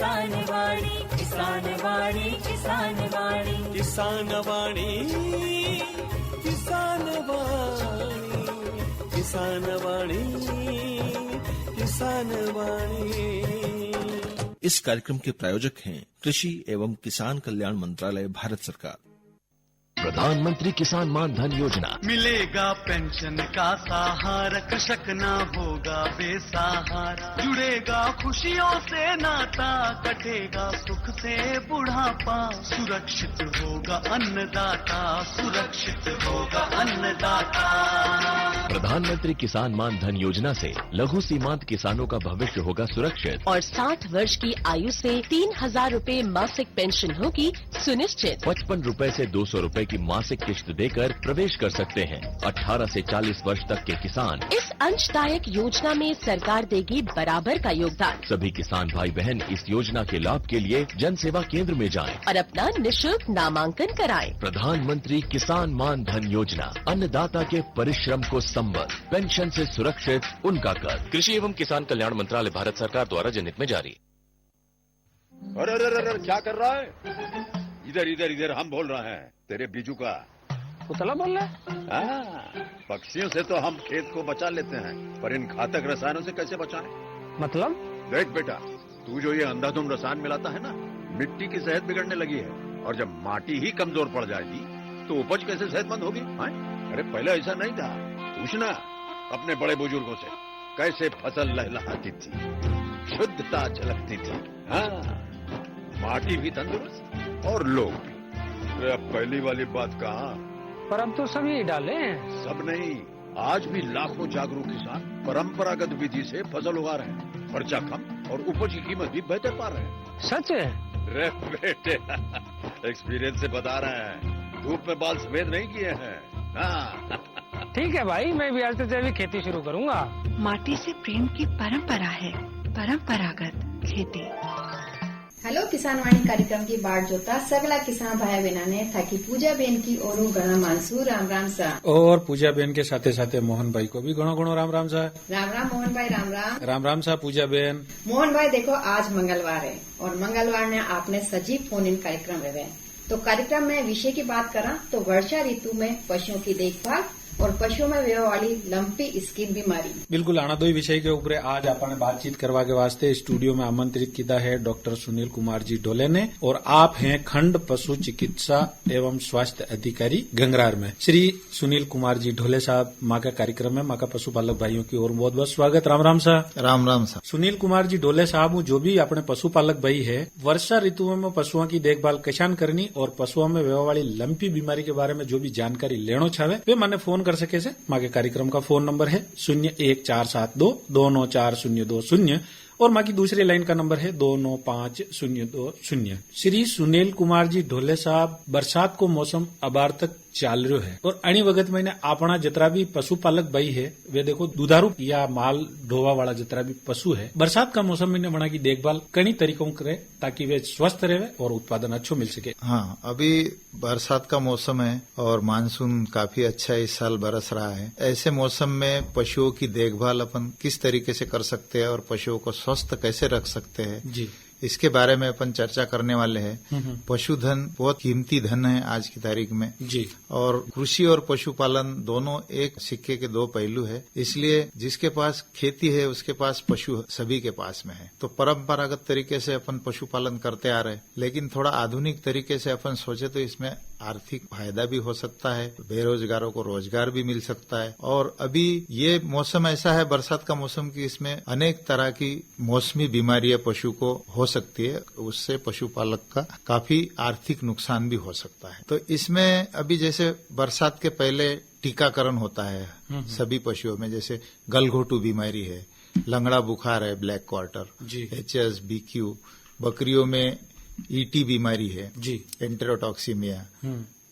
किसान वाणी, किसान वाणी, किसान वाणी, किसान वाणी, किसान वाणी, किसान वाणी, किसान वाणी। इस कार्यक्रम के प्रायोजक हैं कृषि एवं किसान कल्याण मंत्रालय, भारत सरकार। प्रधानमंत्री किसान मान धन योजना। मिलेगा पेंशन का सहारा, कृषक ना होगा बेसहारा। जुड़ेगा खुशियों से नाता, कटेगा सुख से बुढ़ापा। सुरक्षित होगा अन्नदाता, सुरक्षित होगा अन्नदाता। प्रधानमंत्री किसान मान धन योजना से लघु सीमांत किसानों का भविष्य होगा सुरक्षित और 60 वर्ष की आयु से 3,000 रूपए मासिक पेंशन होगी सुनिश्चित। 55 रूपए से 200 रूपए की मासिक किश्त देकर प्रवेश कर सकते हैं। 18 से 40 वर्ष तक के किसान इस अंशदायक योजना में सरकार देगी बराबर का योगदान। सभी किसान भाई बहन इस योजना के लाभ के लिए जन सेवा केंद्र में जाएं और अपना निःशुल्क नामांकन कराएं। प्रधानमंत्री किसान मान धन योजना, अन्नदाता के परिश्रम को संबल, पेंशन से सुरक्षित उनका कर। कृषि एवं किसान कल्याण मंत्रालय, भारत सरकार द्वारा जनहित में जारी। अरे अरे अरे क्या कर रहा है? इधर इधर इधर हम बोल रहे हैं तेरे बीजू का। पुतला बोल रहा है? पक्षियों से तो हम खेत को बचा लेते हैं, पर इन घातक रसायनों से कैसे बचाएं? मतलब? देख बेटा, तू जो ये अंधाधुंध रसायन मिलाता है ना, मिट्टी की सेहत बिगड़ने लगी है। और जब माटी ही कमजोर पड़ जाएगी तो उपज कैसे सेहतमंद होगी? अरे पहले ऐसा नहीं था। पूछना अपने बड़े बुजुर्गों से, कैसे फसल लहलहाती थी, शुद्धता झलकती थी। हाँ, माटी भी तंदुरुस्त और लोग भी। अरे अब पहली वाली बात कहाँ? पर अब तो सभी डाले हैं। सब नहीं, आज भी लाखों जागरूक किसान परंपरागत विधि से फसल उगा रहे हैं। खर्चा कम और उपज की कीमत भी बेहतर पा रहे हैं। सच है? रे बेटे, एक्सपीरियंस से बता रहे हैं, धूप में बाल सफेद नहीं किए हैं। हाँ। ठीक है भाई, मैं भी आज से जैविक खेती शुरू करूंगा। माटी से प्रेम की परंपरा है, परंपरागत खेती। हेलो किसान वाणी कार्यक्रम की बाट जोता सगला किसान भाई बहना ने थाकी पूजा बेन की ओरू गणा मानसू राम राम सा। और पूजा बेन के साथे साथे मोहन भाई को भी गणो गणो राम राम सा। राम राम मोहन भाई, राम राम। राम राम सा पूजा बेन। मोहन भाई देखो, आज मंगलवार है और मंगलवार ने आपने सजीव फोन इन कार्यक्रम रहे। तो कार्यक्रम में विषय की बात करा तो वर्षा ऋतु में पशुओं की देखभाल और पशुओं में व्यय वाली लंपी स्किन बीमारी। बिल्कुल आना दो विषय के ऊपर आज आपने बातचीत करवा के वास्ते स्टूडियो में आमंत्रित किया है डॉक्टर सुनील कुमार जी ढोले ने। और आप हैं खंड पशु चिकित्सा एवं स्वास्थ्य अधिकारी गंगरार में। श्री सुनील कुमार जी ढोले साहब, माँ का कार्यक्रम में माँ का पशुपालक भाइयों की ओर बहुत बहुत स्वागत। राम राम सा। राम राम सा। सुनील कुमार जी ढोले साहब, जो भी अपने पशुपालक भाई है, वर्षा ऋतु में पशुओं की देखभाल कैसान करनी और पशुओं में व्यय वाली लंपी बीमारी के बारे में जो भी जानकारी लेना चाहे वे मैंने फोन कर सके से। माँ के कार्यक्रम का फोन नंबर है 01472 2940220 और माँ की दूसरी लाइन का नंबर है 295020। श्री सुनील कुमार जी ढोले साहब, बरसात को मौसम अबार तक चाल रहा है और अणी वगत महीने अपना जितना भी पशुपालक भाई है वे देखो दुधारू या माल ढोवा वाला जितना भी पशु है, बरसात का मौसम में बना की देखभाल कई तरीकों करे ताकि वे स्वस्थ रहे और उत्पादन अच्छा मिल सके। हाँ, अभी बरसात का मौसम है और मानसून काफी अच्छा इस साल बरस रहा है। ऐसे मौसम में पशुओं की देखभाल अपन किस तरीके से कर सकते हैं और पशुओं को स्वस्थ कैसे रख सकते हैं जी, इसके बारे में अपन चर्चा करने वाले हैं। पशुधन बहुत कीमती धन है आज की तारीख में जी, और कृषि और पशुपालन दोनों एक सिक्के के दो पहलू है। इसलिए जिसके पास खेती है उसके पास पशु सभी के पास में है। तो परंपरागत तरीके से अपन पशुपालन करते आ रहे, लेकिन थोड़ा आधुनिक तरीके से अपन सोचे तो इसमें आर्थिक फायदा भी हो सकता है, बेरोजगारों को रोजगार भी मिल सकता है। और अभी ये मौसम ऐसा है बरसात का मौसम की इसमें अनेक तरह की मौसमी बीमारियां पशु को हो सकती है, उससे पशुपालक का काफी आर्थिक नुकसान भी हो सकता है। तो इसमें अभी जैसे बरसात के पहले टीकाकरण होता है सभी पशुओं में, जैसे गलघोटू बीमारी है, लंगड़ा बुखार है, ब्लैक क्वार्टर, HS, BQ, बकरियों में ET बीमारी है जी, एंटेरोटॉक्सीमिया,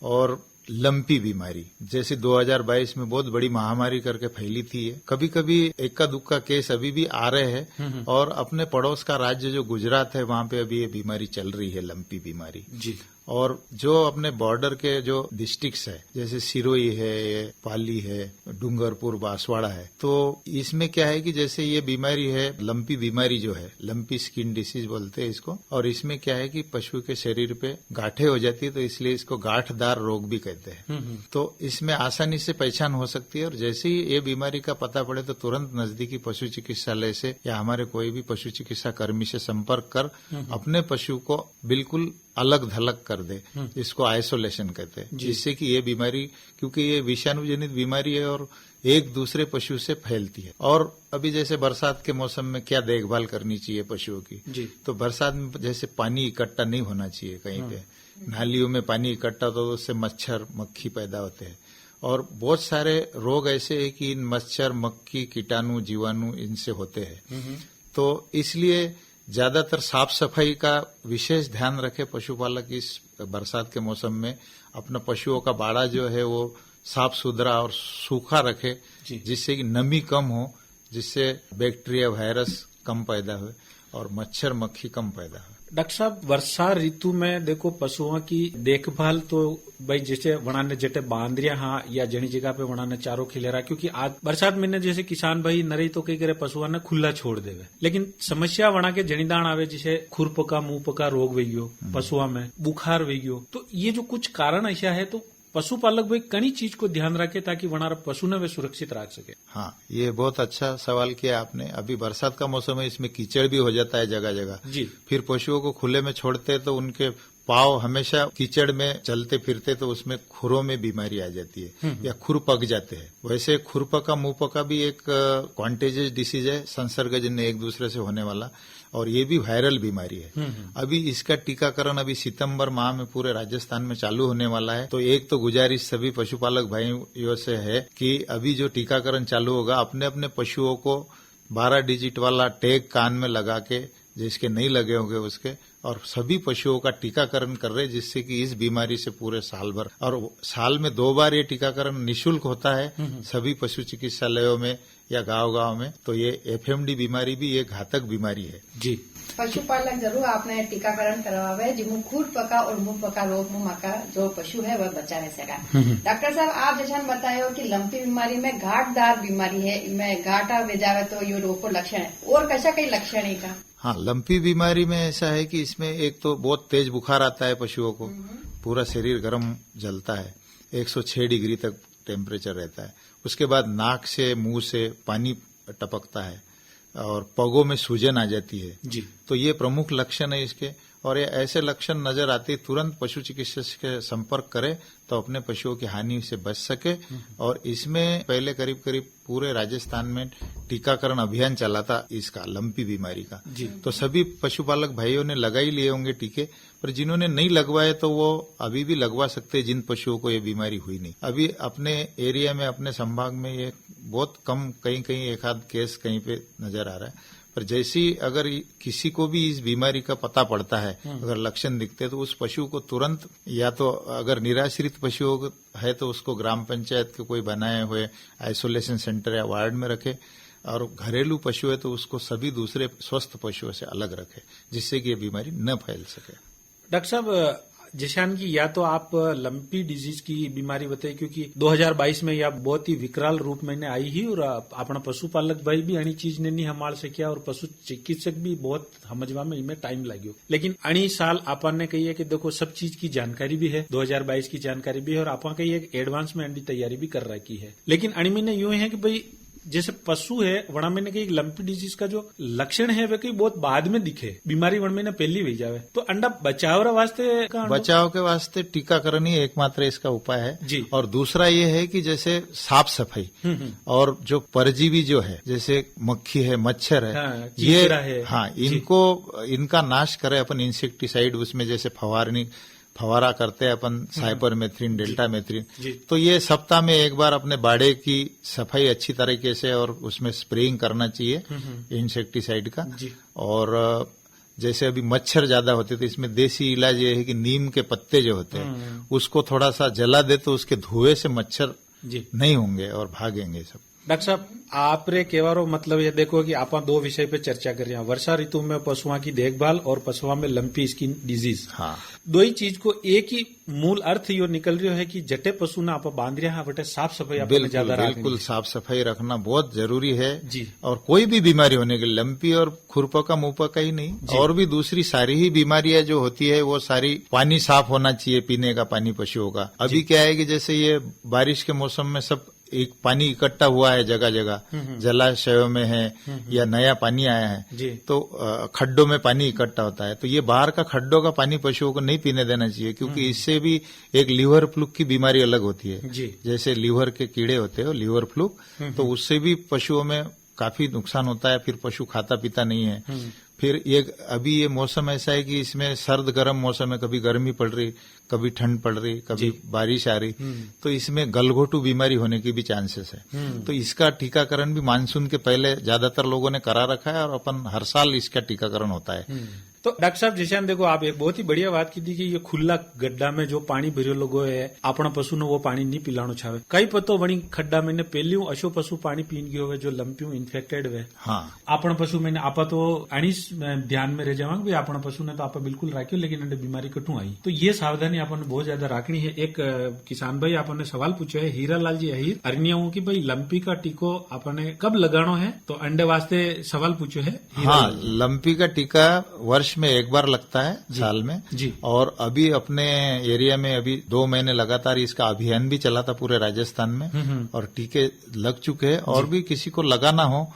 और लंपी बीमारी जैसे 2022 में बहुत बड़ी महामारी करके फैली थी। कभी कभी इक्का दुक्का केस अभी भी आ रहे हैं और अपने पड़ोस का राज्य जो गुजरात है वहां पे अभी ये बीमारी चल रही है, लंपी बीमारी जी। और जो अपने बॉर्डर के जो डिस्ट्रिक्ट्स है, जैसे सिरोही है, पाली है, डूंगरपुर, बांसवाड़ा है, तो इसमें क्या है कि जैसे ये बीमारी है, लंपी बीमारी जो है, लंपी स्किन डिसीज बोलते हैं इसको, और इसमें क्या है कि पशु के शरीर पे गांठें हो जाती है, तो इसलिए इसको गांठदार रोग भी कहते हैं। तो इसमें आसानी से पहचान हो सकती है, और जैसे ही ये बीमारी का पता पड़े तो तुरंत नजदीकी पशु चिकित्सालय से या हमारे कोई भी पशु चिकित्सा कर्मी से संपर्क कर अपने पशु को बिल्कुल अलग थलग कर दे, जिसको आइसोलेशन कहते हैं, जिससे कि ये बीमारी, क्योंकि ये विषाणु जनित बीमारी है और एक दूसरे पशु से फैलती है। और अभी जैसे बरसात के मौसम में क्या देखभाल करनी चाहिए पशुओं की, तो बरसात में जैसे पानी इकट्ठा नहीं होना चाहिए कहीं पे, नालियों में पानी इकट्ठा तो उससे मच्छर मक्खी पैदा होते हैं, और बहुत सारे रोग ऐसे हैं कि इन मच्छर मक्खी कीटाणु जीवाणु इनसे होते हैं। तो इसलिए ज्यादातर साफ सफाई का विशेष ध्यान रखे पशुपालक इस बरसात के मौसम में, अपना पशुओं का बाड़ा जो है वो साफ सुथरा और सूखा रखे, जिससे कि नमी कम हो, जिससे बैक्टीरिया वायरस कम पैदा हो और मच्छर मक्खी कम पैदा हो। डॉक्टर साहब, वर्षा ऋतु में देखो पशुओं की देखभाल तो भाई जैसे वनाने जटे बांधरिया हाँ या जनी जगह पे वनाने चारों खिले रहा, क्योंकि आज बरसात महीने जैसे किसान भाई नरे तो कई करे पशुओं ने खुला छोड़ देवे, लेकिन समस्या वना के जनीदान आवे, जैसे खुरपका मुंहपका रोग वही पशुओं में, बुखार वही, तो ये जो कुछ कारण ऐसा है, तो पशुपालक भाई कई चीज को ध्यान रखे ताकि वनारा पशु ने वे सुरक्षित रख सके। हाँ, ये बहुत अच्छा सवाल किया आपने। अभी बरसात का मौसम है, इसमें कीचड़ भी हो जाता है जगह जगह जी। फिर पशुओं को खुले में छोड़ते हैं तो उनके पाँव हमेशा कीचड़ में चलते फिरते, तो उसमें खुरों में बीमारी आ जाती है या खुर पक जाते हैं। वैसे खुरपका मुंहपका भी एक कॉन्टेजियस डिसीज है, संसर्गजन्य एक दूसरे से होने वाला, और ये भी वायरल बीमारी है। अभी इसका टीकाकरण अभी सितंबर माह में पूरे राजस्थान में चालू होने वाला है। तो एक तो गुजारिश सभी पशुपालक भाइयों से है कि अभी जो टीकाकरण चालू होगा, अपने अपने पशुओं को 12 डिजिट वाला टैग कान में लगा के, जिसके नहीं लगे होंगे उसके, और सभी पशुओं का टीकाकरण कर रहे, जिससे कि इस बीमारी से पूरे साल भर, और साल में 2 बार ये टीकाकरण निःशुल्क होता है सभी पशु चिकित्सालयों में या गांव-गांव में। तो ये एफएमडी बीमारी भी एक घातक बीमारी है जी। पशुपालक जरूर आपने टीकाकरण करवावे, जिसमें खुरपका और मुंहपका रोग में का जो पशु है वह बचा रह सका। डॉक्टर साहब, आप जैसा बताए कि लंपी बीमारी में घाटदार बीमारी है, इनमें घाटा भेजावे तो ये रोग को लक्षण है, और कैसा कई लक्षण है का? हाँ, लंपी बीमारी में ऐसा है कि इसमें एक तो बहुत तेज बुखार आता है पशुओं को, पूरा शरीर गर्म जलता है, 106 डिग्री तक टेम्परेचर रहता है। उसके बाद नाक से मुंह से पानी टपकता है और पगों में सूजन आ जाती है जी। तो ये प्रमुख लक्षण है इसके, और ये ऐसे लक्षण नजर आते तुरंत पशु चिकित्सक के संपर्क करे तो अपने पशुओं की हानि से बच सके। और इसमें पहले करीब करीब पूरे राजस्थान में टीकाकरण अभियान चला था इसका, लंपी बीमारी का जी। तो सभी पशुपालक भाइयों ने लगा ही लिए होंगे टीके, पर जिन्होंने नहीं लगवाए तो वो अभी भी लगवा सकते हैं, जिन पशुओं को ये बीमारी हुई नहीं। अभी अपने एरिया में, अपने संभाग में ये बहुत कम, कहीं कहीं एक आध केस कहीं पे नजर आ रहा है, पर जैसी अगर किसी को भी इस बीमारी का पता पड़ता है, अगर लक्षण दिखते, तो उस पशु को तुरंत, या तो अगर निराश्रित पशु है तो उसको ग्राम पंचायत के कोई बनाए हुए आइसोलेशन सेंटर या वार्ड में रखे, और घरेलू पशु है तो उसको सभी दूसरे स्वस्थ पशुओं से अलग रखे, जिससे कि ये बीमारी न फैल सके। डॉक्टर साहब, जिशान की या तो आप लंपी डिजीज की बीमारी बताई, क्योंकि 2022 में यह बहुत ही विकराल रूप में आई ही, और अपना पशुपालक भाई भी अणी चीज ने नहीं संभाल सकिया, और पशु चिकित्सक भी बहुत समझवा में इनमें टाइम लाग्यो। लेकिन अणी साल आपन ने कही है कि देखो सब चीज की जानकारी भी है, 2022 की जानकारी भी है, और आपन कही है एडवांस में अंडी तैयारी भी कर रखी है। लेकिन अणी में यूं है कि भाई जैसे पशु है, वड़ा में कहीं लंपी डिजीज का जो लक्षण है वे कहीं बहुत बाद में दिखे, बीमारी वण में पहली हुई जावे, तो अंडा बचाव के वास्ते टीकाकरण ही एकमात्र इसका उपाय है जी। और दूसरा ये है कि जैसे साफ सफाई और जो परजीवी जो है, जैसे मक्खी है, मच्छर है, हाँ, ये है, हाँ, इनका नाश करे अपन इंसेक्टिसाइड, उसमें जैसे फवारा करते हैं अपन, साइपरमेथ्रिन, डेल्टामेथ्रिन, तो ये सप्ताह में एक बार अपने बाड़े की सफाई अच्छी तरीके से और उसमें स्प्रेइंग करना चाहिए इंसेक्टिसाइड का। और जैसे अभी मच्छर ज्यादा होते तो इसमें देसी इलाज ये है कि नीम के पत्ते जो होते हैं उसको थोड़ा सा जला दे तो उसके धुएं से मच्छर नहीं होंगे और भागेंगे सब। डॉक्टर साहब आपरे केवारो मतलब ये देखो कि आप दो विषय पे चर्चा कर रहे हैं, वर्षा ऋतु में पशुओं की देखभाल और पशुओं में लंपी स्किन डिजीज। हाँ, दो ही चीज को एक ही मूल अर्थ यो निकल रही है कि जटे पशु ना आप बांध रहे हैं बटे साफ सफाई आपने ज्यादा बिल्कुल साफ सफाई रखना बहुत जरूरी है जी। और कोई भी बीमारी होने के लिए लंपी और खुरपका मुंहपका ही नहीं, और भी दूसरी सारी ही बीमारियां जो होती है वो सारी पानी साफ होना चाहिए, पीने का पानी पशुओं का। अभी क्या है कि जैसे ये बारिश के मौसम में सब एक पानी इकट्ठा हुआ है जगह जगह, जलाशयों में है या नया पानी आया है तो खड्डों में पानी इकट्ठा होता है, तो ये बाहर का खड्डों का पानी पशुओं को नहीं पीने देना चाहिए, क्योंकि इससे भी एक लीवर फ्लूक की बीमारी अलग होती है। जैसे लीवर के कीड़े होते हैं लीवर फ्लूक, तो उससे भी पशुओं में काफी नुकसान होता है, फिर पशु खाता पीता नहीं है। फिर अभी ये मौसम ऐसा है कि इसमें सर्द गर्म मौसम है, कभी गर्मी पड़ रही, कभी ठंड पड़ रही, कभी बारिश आ रही, तो इसमें गलघोटू बीमारी होने की भी चांसेस है। तो इसका टीकाकरण भी मानसून के पहले ज्यादातर लोगों ने करा रखा है और अपन हर साल इसका टीकाकरण होता है। तो डॉक्टर साहब जैसे देखो आप एक बहुत ही बढ़िया बात की थी कि ये खुला गड्ढा में जो पानी भरियो लोगो है अपना पशु ने वो पानी नहीं पिलानो छावे। कई पतो बनी खड्डा में पहली अशो पशु पानी पीन गयो है जो लंपियों इन्फेक्टेड हुए। हाँ, अपना पशु में आप तो अणीस ध्यान में रह जावा भाई अपना पशु ने तो आप बिल्कुल राख्यो लेकिन अंडे बीमारी कटू आई, तो ये सावधानी अपन बहुत ज्यादा रखनी है। एक किसान भाई आपने सवाल पूछो है हीरालाल जी अहीर अरनिया की भाई लंपी का टीको आपने कब लगानो है, तो अंडे वास्ते सवाल पूछो है। हाँ, लंपी का टीका वर्ष में एक बार लगता है साल में जी। और अभी अपने एरिया में अभी 2 महीने लगातार इसका अभियान भी चला था पूरे राजस्थान में, और टीके लग चुके हैं। और भी किसी को लगाना हो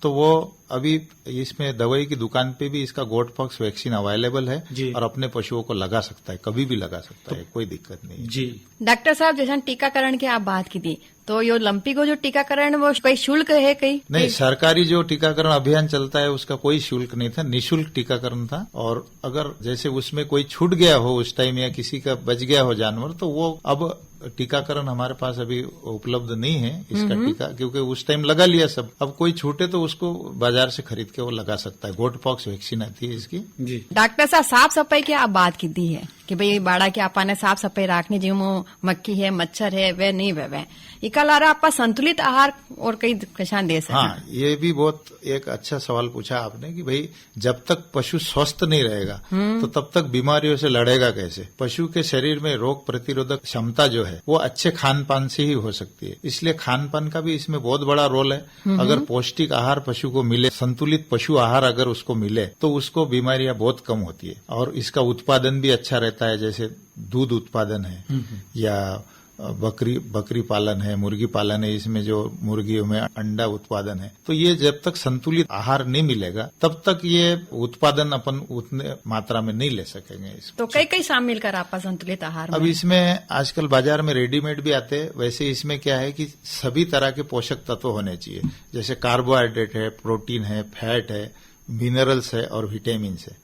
तो वो अभी इसमें दवाई की दुकान पे भी इसका गोट पॉक्स वैक्सीन अवेलेबल है और अपने पशुओं को लगा सकता है, कभी भी लगा सकता है, कोई दिक्कत नहीं जी। डॉक्टर साहब जैसे टीकाकरण की आप बात की थी, तो यो लंपी को जो टीकाकरण वो कोई शुल्क है कहीं? नहीं, सरकारी जो टीकाकरण अभियान चलता है उसका कोई शुल्क नहीं था, निःशुल्क टीकाकरण था। और अगर जैसे उसमें कोई छूट गया हो उस टाइम या किसी का बच गया हो जानवर, तो वो अब टीकाकरण हमारे पास अभी उपलब्ध नहीं है इसका टीका, क्योंकि उस टाइम लगा लिया सब। अब कोई छूटे तो उसको बाजार से खरीद के वो लगा सकता है। गोट पॉक्स वैक्सीन आती है इसकी जी। डॉक्टर साहब साफ सफाई की आप बात की दी है कि भाई बाड़ा की आपने साफ सफाई रखनी, जो मक्खी है मच्छर है वह नहीं वह इका लारा आप संतुलित आहार और कई कशान दे सकते। हाँ, ये भी बहुत एक अच्छा सवाल पूछा आपने कि भाई जब तक पशु स्वस्थ नहीं रहेगा तो तब तक बीमारियों से लड़ेगा कैसे। पशु के शरीर में रोग प्रतिरोधक क्षमता जो है वो अच्छे खान पान से ही हो सकती है, इसलिए खान पान का भी इसमें बहुत बड़ा रोल है। अगर पौष्टिक आहार पशु को मिले, संतुलित पशु आहार अगर उसको मिले, तो उसको बीमारियां बहुत कम होती है और इसका उत्पादन भी अच्छा रहता है। जैसे दूध उत्पादन है या बकरी पालन है, मुर्गी पालन है, इसमें जो मुर्गियों में अंडा उत्पादन है, तो ये जब तक संतुलित आहार नहीं मिलेगा तब तक ये उत्पादन अपन उतने मात्रा में नहीं ले सकेंगे। तो कई शामिल कर आप संतुलित आहार अब इसमें आजकल बाजार में रेडीमेड भी आते हैं। वैसे इसमें क्या है कि सभी तरह के पोषक तत्व होने चाहिए, जैसे कार्बोहाइड्रेट है, प्रोटीन है, फैट है, मिनरल्स है और विटामिन है।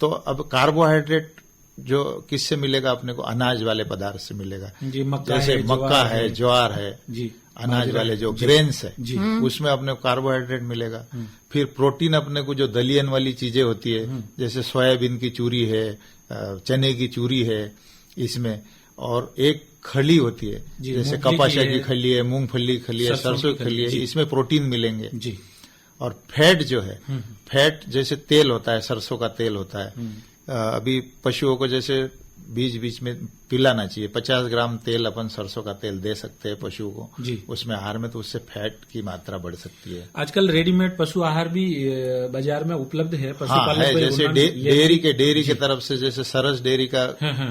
तो अब कार्बोहाइड्रेट जो किससे मिलेगा अपने को? अनाज वाले पदार्थ से मिलेगा जी, जैसे मक्का है, ज्वार है जी, अनाज वाले जो ग्रेन्स है उसमें अपने को कार्बोहाइड्रेट मिलेगा। फिर प्रोटीन अपने को जो दलियन वाली चीजें होती है, जैसे सोयाबीन की चूरी है, चने की चूरी है इसमें, और एक खली होती है जैसे कपासिया की खली है, मूंगफली की खली है, सरसों की खली है, इसमें प्रोटीन मिलेंगे जी। और फैट जो है, फैट जैसे तेल होता है, सरसों का तेल होता है। अभी पशुओं को जैसे बीच बीच में पिलाना चाहिए। 50 ग्राम तेल अपन सरसों का तेल दे सकते हैं पशुओं को जी उसमें आहार में, तो उससे फैट की मात्रा बढ़ सकती है। आजकल रेडीमेड पशु आहार भी बाजार में उपलब्ध है। हाँ, है, जैसे डेयरी के तरफ से, जैसे सरस डेयरी का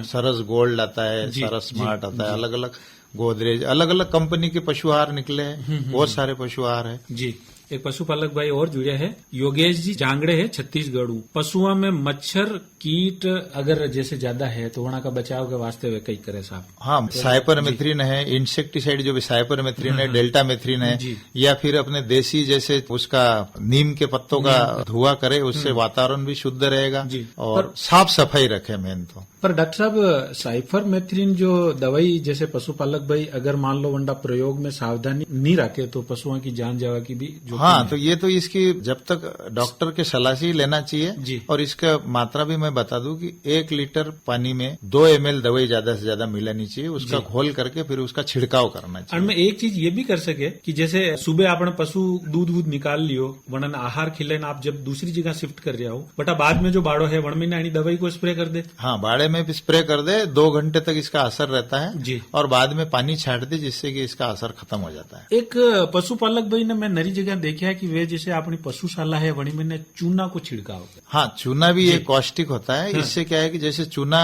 सरस गोल्ड आता है, सरस स्मार्ट आता है, अलग अलग गोदरेज, अलग अलग कंपनी के पशु आहार निकले हैं, बहुत सारे पशु आहार है जी। एक पशुपालक भाई और जुड़े हैं, योगेश जी जांगड़े है छत्तीसगढ़। पशुओं में मच्छर कीट अगर जैसे ज्यादा है तो वहां का बचाव के वास्ते वे कई करे साहब? हाँ, साइपरमेथ्रिन है, इंसेक्टिसाइड जो भी साइपरमेथ्रिन है, डेल्टामेथ्रिन है, या फिर अपने देसी जैसे उसका नीम के पत्तों का धुआं करे, उससे वातावरण भी शुद्ध रहेगा और साफ सफाई रखे मेन तो। पर डॉक्टर साहब साइपरमेथ्रिन जो दवाई जैसे पशुपालक भाई अगर मान लो वंडा प्रयोग में सावधानी नहीं रखे तो पशुओं की जान जावा की भी हाँ, तो ये तो इसकी जब तक डॉक्टर के सलाह से ही लेना चाहिए। और इसका मात्रा भी मैं बता दूं कि 1 लीटर पानी में 2 ml दवाई ज्यादा से ज्यादा मिलानी चाहिए, उसका घोल करके फिर उसका छिड़काव करना चाहिए। और मैं एक चीज ये भी कर सके कि जैसे सुबह आपने पशु दूध निकाल लियो, वरना आहार खिलाने आप जब दूसरी जगह शिफ्ट कर रहे हो, बटा बाद में जो बाड़ो है वन में दवाई को स्प्रे कर दे। हाँ, बाड़े में भी स्प्रे कर दे, 2 घंटे तक इसका असर रहता है और बाद में पानी छाट दे, जिससे कि इसका असर खत्म हो जाता है। एक पशुपालक भाई ने मैं नरी जगह देखा है कि वे जैसे अपनी पशुशाला है वही में चूना को छिड़काव। हाँ, चूना भी एक कॉस्टिक होता है। इससे क्या है कि जैसे चूना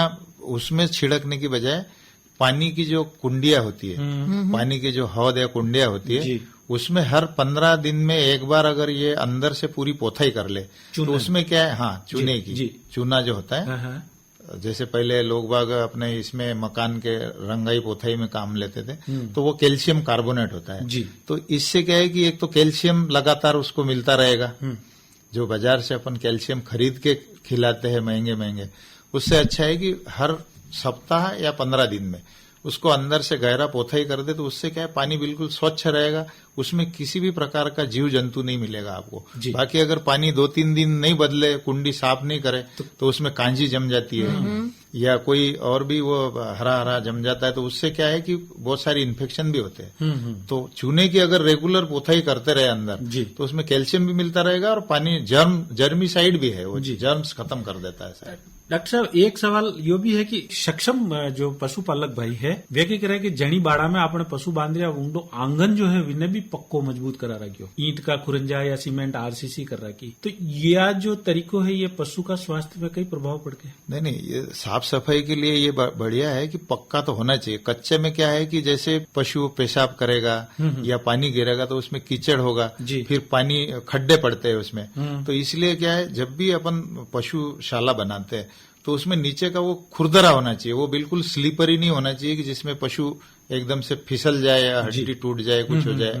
उसमें छिड़कने की बजाय पानी की जो कुंडिया होती है, पानी की जो हौद या कुंडिया होती है, उसमें हर 15 दिन में एक बार अगर ये अंदर से पूरी पोथाई कर ले तो उसमें क्या है, हाँ, चूने की चूना जो होता है, जैसे पहले लोग बाग अपने इसमें मकान के रंगाई पोथाई में काम लेते थे, तो वो कैल्शियम कार्बोनेट होता है। तो इससे क्या है कि एक तो कैल्शियम लगातार उसको मिलता रहेगा, जो बाजार से अपन कैल्शियम खरीद के खिलाते हैं महंगे, उससे अच्छा है कि हर सप्ताह या 15 दिन में उसको अंदर से गहरा पोथाई कर दे, तो उससे क्या है पानी बिल्कुल स्वच्छ रहेगा, उसमें किसी भी प्रकार का जीव जंतु नहीं मिलेगा आपको। बाकी अगर पानी 2-3 दिन नहीं बदले, कुंडी साफ नहीं करे तो उसमें कांजी जम जाती है या कोई और भी वो हरा जम जाता है, तो उससे क्या है कि बहुत सारी इन्फेक्शन भी होते हैं। तो चूने की अगर रेगुलर पोथाई करते रहे अंदर तो उसमें कैल्शियम भी मिलता रहेगा और पानी जर्मीसाइड भी है, वो जर्म्स खत्म कर देता है। डॉक्टर साहब, एक सवाल यो भी है कि सक्षम जो पशुपालक भाई है वे क्या करे कि जनी बाड़ा में आपने पशु बांध रहा ऊंडो आंगन जो है विने भी पक्को मजबूत करा रखियो, ईंट का खुरंजा या सीमेंट आरसीसी कर रखी, तो यह जो तरीको है ये पशु का स्वास्थ्य में कई प्रभाव पड़ के? नहीं, ये साफ सफाई के लिए ये बढ़िया है कि पक्का तो होना चाहिए। कच्चे में क्या है कि जैसे पशु पेशाब करेगा या पानी गिरेगा तो उसमें कीचड़ होगा, फिर पानी खड्डे पड़ते हैं उसमें, तो इसलिए क्या है जब भी अपन पशुशाला बनाते हैं तो उसमें नीचे का वो खुरदरा होना चाहिए, वो बिल्कुल स्लीपरी नहीं होना चाहिए कि जिसमें पशु एकदम से फिसल जाए या हड्डी टूट जाए, कुछ हो जाए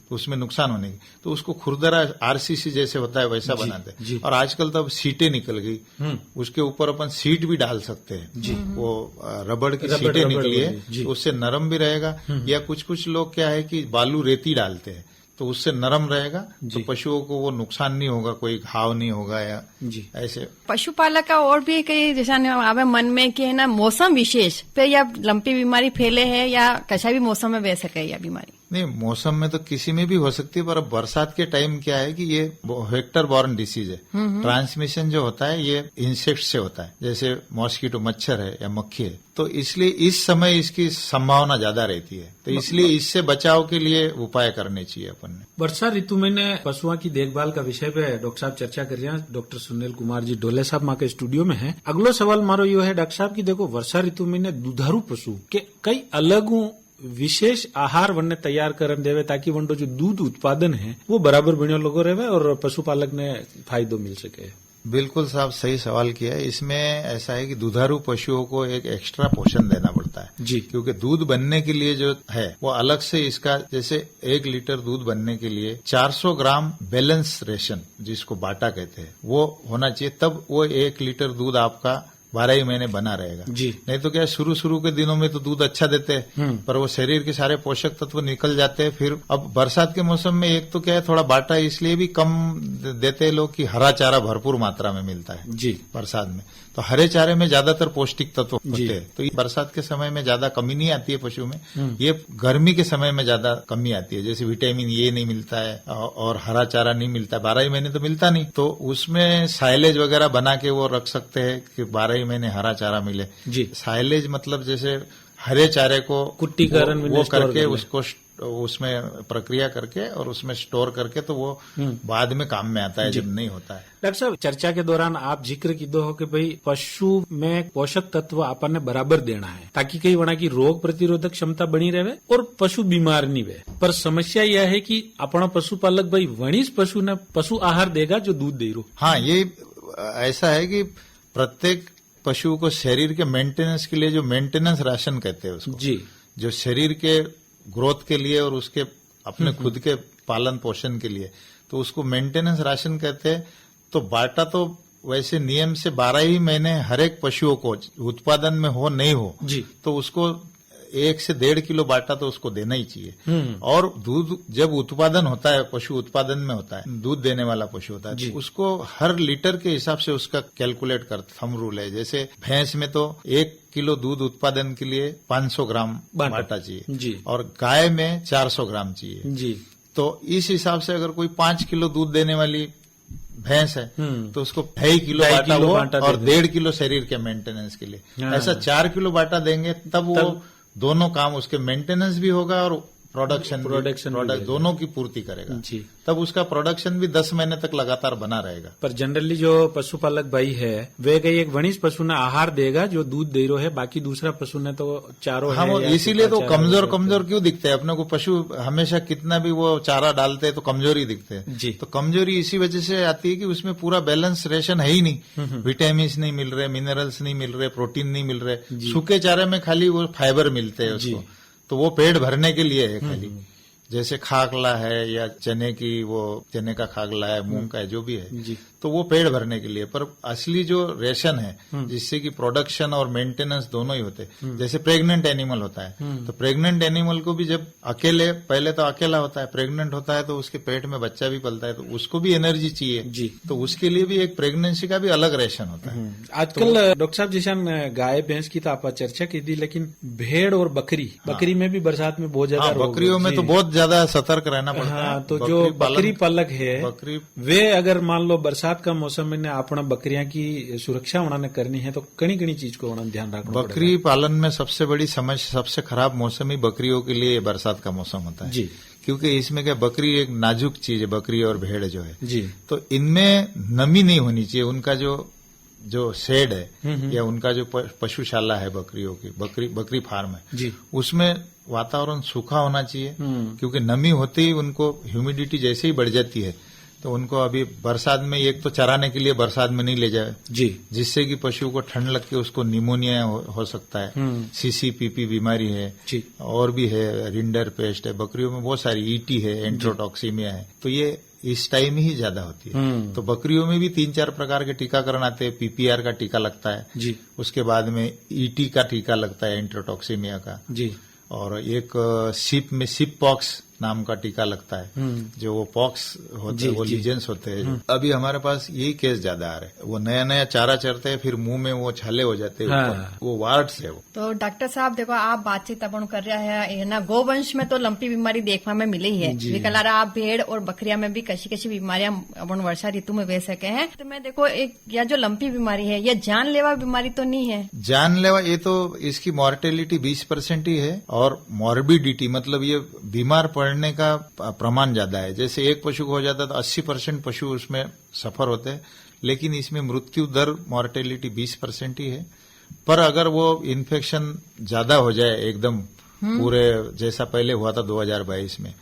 तो उसमें नुकसान होने की। तो उसको खुरदरा आरसीसी जैसे होता है वैसा बनाते हैं। और आजकल तो अब सीटें निकल गई, उसके ऊपर अपन सीट भी डाल सकते हैं, वो रबड़ की सीटें निकली है, उससे नरम भी रहेगा। या कुछ लोग क्या है कि बालू रेती डालते हैं तो उससे नरम रहेगा, तो पशुओं को वो नुकसान नहीं होगा, कोई घाव नहीं होगा या ऐसे। पशुपालक का और भी कई जैसा आवे मन में कि है ना मौसम विशेष पे या लंपी बीमारी फैले है या कशा भी मौसम में बह सके या बीमारी? नहीं, मौसम में तो किसी में भी हो सकती है, पर अब बरसात के टाइम क्या है कि ये वेक्टर बॉर्न डिसीज है। ट्रांसमिशन जो होता है ये इंसेक्ट से होता है, जैसे मॉस्किटो मच्छर है या मक्खी है, तो इसलिए इस समय इसकी संभावना ज्यादा रहती है, तो इसलिए इससे बचाव के लिए उपाय करने चाहिए अपन ने। वर्षा ऋतु में पशुओं की देखभाल का विषय पे डॉक्टर साहब चर्चा कर रहे हैं। डॉक्टर सुनील कुमार जी डोले साहब माँ के स्टूडियो में है। अगलो सवाल मारो यो है डॉक्टर साहब की देखो वर्षा ऋतु में दुधारू पशु के कई अलग विशेष आहार वन्ने तैयार करन देवे ताकि वंडो जो दूध उत्पादन है वो बराबर बनियो लोगो रहे और पशुपालक ने फायदो मिल सके। बिल्कुल साहब सही सवाल किया है। इसमें ऐसा है कि दुधारू पशुओं को एक एक्स्ट्रा पोषण देना पड़ता है जी, क्योंकि दूध बनने के लिए जो है वो अलग से इसका, जैसे 1 लीटर दूध बनने के लिए 400 ग्राम बैलेंस रेशन जिसको बाटा कहते हैं वो होना चाहिए, तब वो 1 लीटर दूध आपका 12 ही महीने बना रहेगा जी। नहीं तो क्या शुरू के दिनों में तो दूध अच्छा देते हैं पर वो शरीर के सारे पोषक तत्व निकल जाते हैं। फिर अब बरसात के मौसम में एक तो क्या है थोड़ा बाटा इसलिए भी कम देते हैं लोग कि हरा चारा भरपूर मात्रा में मिलता है जी बरसात में, तो हरे चारे में ज्यादातर पौष्टिक तत्व होते हैं, तो बरसात के समय में ज्यादा कमी नहीं आती है पशु में। ये गर्मी के समय में ज्यादा कमी आती है, जैसे विटामिन ए नहीं मिलता है और हरा चारा नहीं मिलता है, 12 ही महीने तो मिलता नहीं, तो उसमें साइलेज वगैरह बना के वो रख सकते हैं कि 12 ही महीने हरा चारा मिले जी। साइलेज मतलब जैसे हरे चारे को कुट्टीकरण वो करके उसको उसमें प्रक्रिया करके और उसमें स्टोर करके तो वो बाद में काम में आता है जब नहीं होता है। डॉक्टर साहब चर्चा के दौरान आप जिक्र की दो हो कि भाई पशु में पोषक तत्व अपन ने बराबर देना है ताकि कई वना की रोग प्रतिरोधक क्षमता बनी रहे और पशु बीमार नहीं रहे, पर समस्या यह है कि अपना पशुपालक भाई वणिज पशु ने पशु आहार देगा जो दूध दे रो। हाँ, ये ऐसा है कि प्रत्येक पशु को शरीर के मेंटेनेंस के लिए जो मेंटेनेंस राशन कहते हैं उसको जी, जो शरीर के ग्रोथ के लिए और उसके अपने खुद के पालन पोषण के लिए, तो उसको मेंटेनेंस राशन कहते हैं। तो बाटा तो वैसे नियम से 12 ही महीने हर एक पशुओं को उत्पादन में हो नहीं हो जी, तो उसको 1 से 1.5 किलो बाटा तो उसको देना ही चाहिए। और दूध जब उत्पादन होता है, पशु उत्पादन में होता है, दूध देने वाला पशु होता है, तो उसको हर लीटर के हिसाब से उसका कैलकुलेट कर थंब रूल है। जैसे भैंस में तो 1 किलो दूध उत्पादन के लिए 500 ग्राम बाटा चाहिए और गाय में 400 ग्राम चाहिए। तो इस हिसाब से अगर कोई 5 किलो दूध देने वाली भैंस है तो उसको 2.5 किलो बाटा वो और 1.5 किलो शरीर के मेंटेनेंस के लिए। ऐसा 4 किलो बाटा देंगे तब वो दोनों काम, उसके मेंटेनेंस भी होगा और प्रोडक्शन दोनों की पूर्ति करेगा। तब उसका प्रोडक्शन भी 10 महीने तक लगातार बना रहेगा। पर जनरली जो पशुपालक भाई है वे कई एक वनिष्ठ पशु ने आहार देगा जो दूध दे रहा है, बाकी दूसरा पशु ने तो चारों है। इसीलिए तो कमजोर क्यों दिखते हैं अपने को। पशु हमेशा कितना भी वो चारा डालते हैं तो कमजोरी दिखते हैं। तो कमजोरी इसी वजह से आती है कि उसमें पूरा बैलेंस रेशन है ही नहीं। विटामिन नहीं मिल रहे, मिनरल्स नहीं मिल रहे, प्रोटीन नहीं मिल रहे। सूखे चारे में खाली वो फाइबर मिलते हैं उसको, तो वो पेट भरने के लिए है खाली। जैसे खाकला है या चने का खाकला है, मूंग का है, जो भी है, तो वो पेट भरने के लिए। पर असली जो रेशन है जिससे कि प्रोडक्शन और मेंटेनेंस दोनों ही होते हैं। जैसे प्रेग्नेंट एनिमल होता है तो प्रेग्नेंट एनिमल को भी जब पहले तो अकेला होता है, प्रेग्नेंट होता है तो उसके पेट में बच्चा भी पलता है, तो उसको भी एनर्जी चाहिए। तो उसके लिए भी एक प्रेगनेंसी का भी अलग रेशन होता है। आजकल डॉक्टर साहब जैसा गाय भैंस की तो आप चर्चा की थी, लेकिन भेड़ और बकरी में भी बरसात में बहुत ज्यादा बकरियों में तो बहुत ज्यादा सतर्क रहना पड़ता है। तो जो बकरी पालक है वे अगर मान लो बरसात का मौसम में अपना बकरियां की सुरक्षा उन्होंने करनी है तो कणी चीज को उन्होंने ध्यान रखना पड़ेगा। बकरी पालन में सबसे बड़ी समस्या, सबसे खराब मौसम ही बकरियों के लिए बरसात का मौसम होता है। क्योंकि इसमें क्या, बकरी एक नाजुक चीज है, बकरी और भेड़ जो है, तो इनमें नमी नहीं होनी चाहिए। उनका जो शेड है या उनका जो पशुशाला है बकरियों की, बकरी फार्म है, उसमें वातावरण सूखा होना चाहिए। क्योंकि नमी होते ही उनको ह्यूमिडिटी जैसे ही बढ़ जाती है तो उनको अभी बरसात में एक तो चराने के लिए बरसात में नहीं ले जाए जिससे कि पशु को ठंड लग के उसको निमोनिया हो सकता है। CCPP बीमारी है और भी है, रिंडर पेस्ट है, बकरियों में बहुत सारी ET है, एंट्रोटॉक्सीमिया है, तो ये इस टाइम ही ज्यादा होती है। तो बकरियों में भी 3-4 प्रकार के टीकाकरण आते हैं। PPR का टीका लगता है, उसके बाद में ET का टीका लगता है, एंट्रोटॉक्सीमिया का, और एक सिप पॉक्स नाम का टीका लगता है। जो वो पॉक्स होते हैं, वो लीजेंस होते हैं। अभी हमारे पास यही केस ज्यादा आ रहे हैं। वो नया चारा चरते हैं, फिर मुंह में वो छाले हो जाते हैं, वो वार्ड्स है वो। तो डॉक्टर साहब देखो, आप बातचीत अपन कर रहा है ना, गोवंश में तो लंपी बीमारी देखने में मिली है, लेकिन आप भेड़ और बकरिया में भी कशी बीमारियां अपन वर्षा ऋतु में वे सके हैं। तो मैं देखो यह जो लंपी बीमारी है यह जानलेवा बीमारी तो नहीं है? जानलेवा, ये तो इसकी मॉर्टेलिटी 20% ही है और मॉर्बिडिटी मतलब ये बीमार पड़ने का प्रमाण ज्यादा है। जैसे एक पशु को हो जाता है तो 80% पशु उसमें सफर होते हैं, लेकिन इसमें मृत्यु दर मॉर्टेलिटी 20% ही है। पर अगर वो इन्फेक्शन ज्यादा हो जाए एकदम पूरे जैसा पहले हुआ था 2022 में,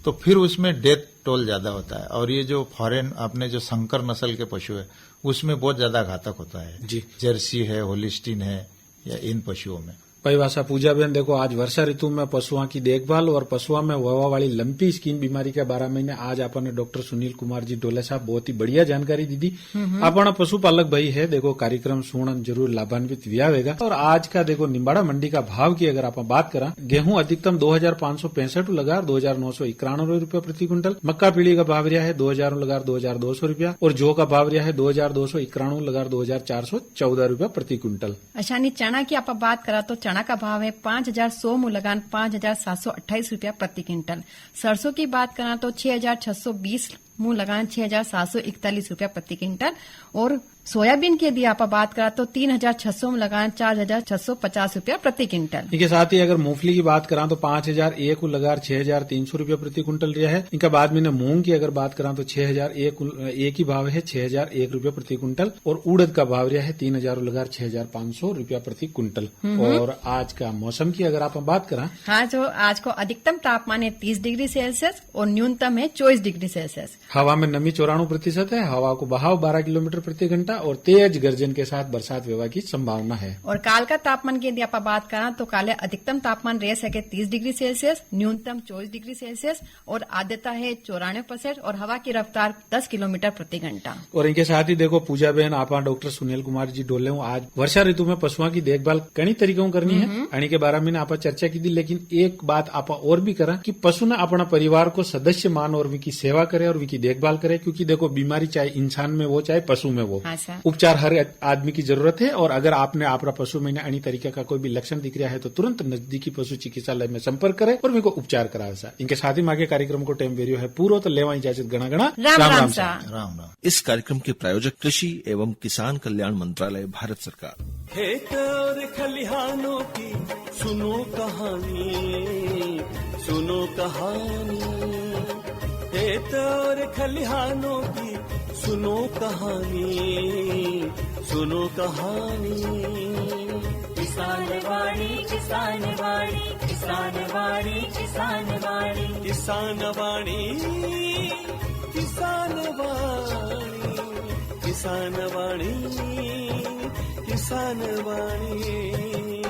तो फिर उसमें डेथ टोल ज्यादा होता है। और ये जो फॉरेन अपने जो संकर नस्ल के पशु है उसमें बहुत ज्यादा घातक होता है। जर्सी है, होलिस्टीन है, या इन पशुओं में। परिभाषा पूजा बहन, देखो आज वर्षा ऋतु में पशुओं की देखभाल और पशुओं में ववा वाली लंपी स्किन बीमारी के बारे में आज आपने डॉक्टर सुनील कुमार जी डोले साहब बहुत ही बढ़िया जानकारी दी। अपना पशुपालक भाई है, देखो कार्यक्रम सुनन जरूर लाभान्वित व्यावेगा। और आज का देखो निम्बाड़ा मंडी का भाव की अगर आप बात करा, गेहूं अधिकतम 2565 लगार 2991 रुपया प्रति क्विंटल, मक्का पीढ़ी का भाव रहा है 2000 लगार 2200 रुपया, और जौ का भाव रहा है 2291 लगार 2414 रुपया प्रति क्विंटल। अच्छा, चना की आप बात करा तो चना का भाव है 5100 मुँह लगान 5728 रुपया प्रति क्विंटल। सरसों की बात करा तो 6620 मुँह लगान 6741 रुपया प्रति क्विंटल। और सोयाबीन की यदि आप बात करा तो 3600 लगान 4650 रुपया प्रति क्विंटल। इनके साथ ही अगर मूंगफली की बात करा तो 5001 लगार 6300 रुपया प्रति क्विंटल रहा है। इनका बाद में मूंग की अगर बात करा तो 6001 ही भाव है 6001 रुपया प्रति क्विंटल, और उड़द का भाव रहा है 3000 लगार 6500 रुपया प्रति क्विंटल। और आज का मौसम की अगर आप बात करा, हाँ, जो आज को अधिकतम तापमान है 30 डिग्री सेल्सियस और न्यूनतम है 24 डिग्री सेल्सियस। हवा में नमी 94% है, हवा को बहाव 12 किलोमीटर प्रति घंटा, आर्द्रता और तेज गर्जन के साथ बरसात विवाह की संभावना है। और काल का तापमान की यदि आप बात करें तो काले अधिकतम तापमान रह सके 30 डिग्री सेल्सियस, न्यूनतम 24 डिग्री सेल्सियस और आर्द्रता है 94% और हवा की रफ्तार 10 किलोमीटर प्रति घंटा। और इनके साथ ही देखो पूजा बहन आप डॉक्टर सुनील कुमार जी डोले हूँ। आज वर्षा ऋतु में पशुओं की देखभाल कई तरीकों करनी है यानी के बारे में आप चर्चा की थी, लेकिन एक बात आप और भी करा कि पशु ने अपना परिवार को सदस्य मान और उनकी सेवा करे और उनकी देखभाल करे, क्योंकि देखो बीमारी चाहे इंसान में हो चाहे पशु में हो, उपचार हर आदमी की जरूरत है। और अगर आपने अपना पशु में अन्य तरीके का कोई भी लक्षण दिख रहा है तो तुरंत नजदीकी पशु चिकित्सालय में संपर्क करे और उनको उपचार करावे सा। इनके साथ ही मागे कार्यक्रम को टाइम वेरियो है पूरा, तो लेवा इजाजत गणा गणा राम राम। इस कार्यक्रम के प्रायोजक कृषि एवं किसान कल्याण मंत्रालय, भारत सरकार। खेत और खलिहानों की सुनो कहानी, सुनो कहानी। खेत और खलिहानों की सुनो कहानी, सुनो कहानी। किसान वाणी, किसान वाणी, किसान वाणी, किसान वाणी, किसान वाणी, किसान वाणी, किसान वाणी, किसान वाणी।